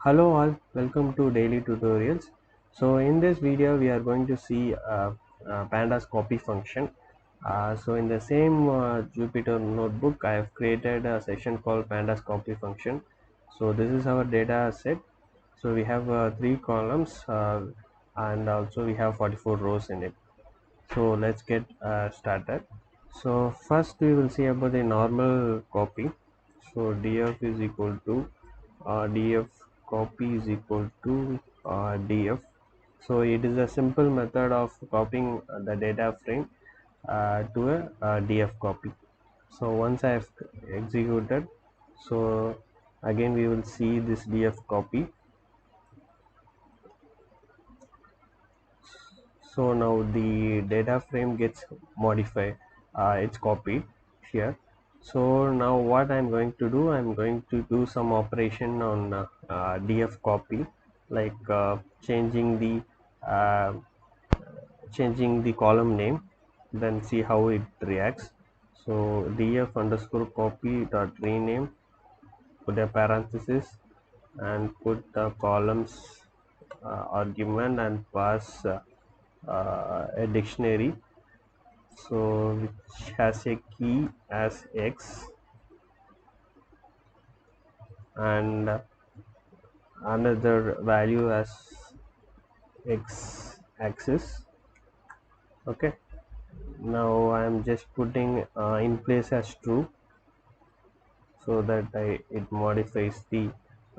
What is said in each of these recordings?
Hello all, welcome to daily tutorials. So in this video we are going to see pandas copy function. So in the same Jupyter notebook I have created a section called pandas copy function. So this is our data set. So we have three columns and also we have 44 rows in it. So let's get started. So first we will see about the normal copy. So df is equal to df copy is equal to df. So it is a simple method of copying the data frame to a df copy. So once I have executed, so again we will see this df copy. So now the data frame gets modified, it's copied here. So now what I'm going to do, I'm going to do some operation on df copy, like uh, changing the column name, then see how it reacts. So df underscore copy dot rename, put a parenthesis and put the columns argument and pass a dictionary, so which has a key as x and another value as x axis. Okay, now I am just putting in place as true, so that it modifies the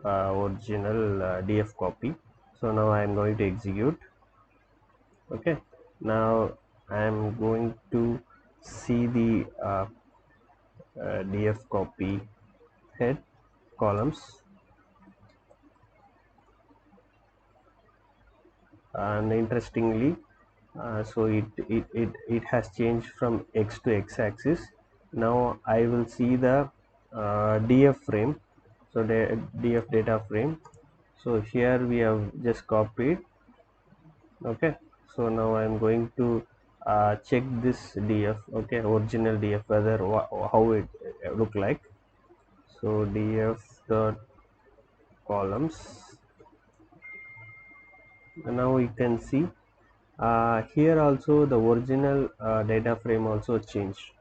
original df copy. So now I am going to execute. Okay, now I am going to see the df copy head columns, and interestingly so it has changed from x to x-axis. Now I will see the df frame, so the df data frame. So here we have just copied. Okay, so now I am going to check this df, okay, original df, whether how it look like. So df dot columns, and now you can see here also the original data frame also changed.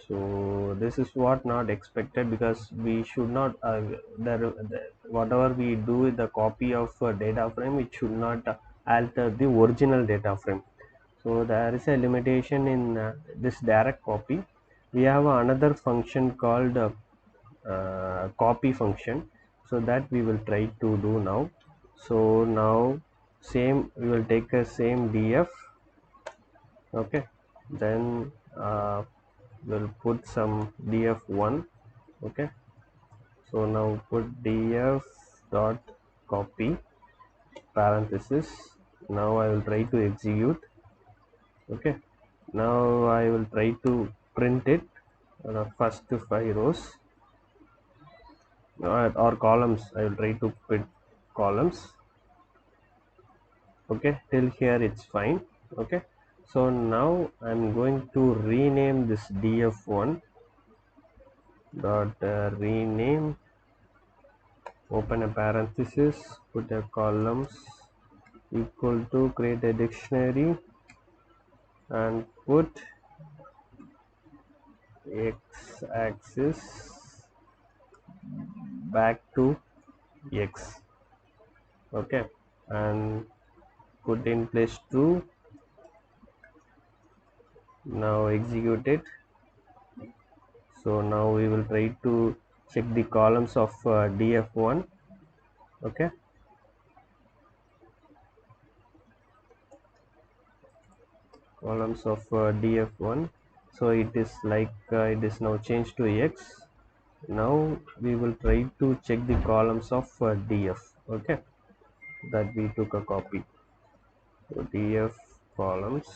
So this is what not expected, because we should not whatever we do with the copy of data frame, it should not alter the original data frame. So there is a limitation in this direct copy. We have another function called copy function, so that we will try to do now. So now same, we will take a same df. Okay, then we'll put some df1. Okay, so now put df dot copy parenthesis. Now I will try to execute. Okay, now I will try to print it, the first 5 rows or columns. I will try to print columns. Okay, till here it's fine. Okay, so now I'm going to rename this df1 dot rename, open a parenthesis, put a columns equal to, create a dictionary and put x-axis back to x. Okay, and put in place true. Now execute it. So now we will try to check the columns of df1. Okay, columns of df1. So it is like it is now changed to x. Now we will try to check the columns of df. Okay, that we took a copy. So df columns.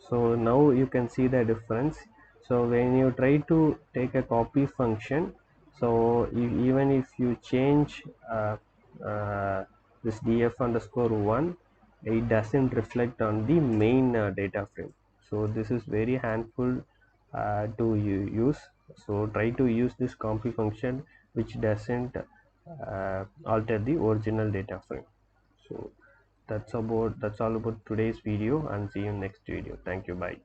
So now you can see the difference. So when you try to take a copy function, so even if you change this df underscore 1, it doesn't reflect on the main data frame. So this is very handful to use. So try to use this copy function which doesn't alter the original data frame. So that's all about today's video, and see you in next video. Thank you. Bye.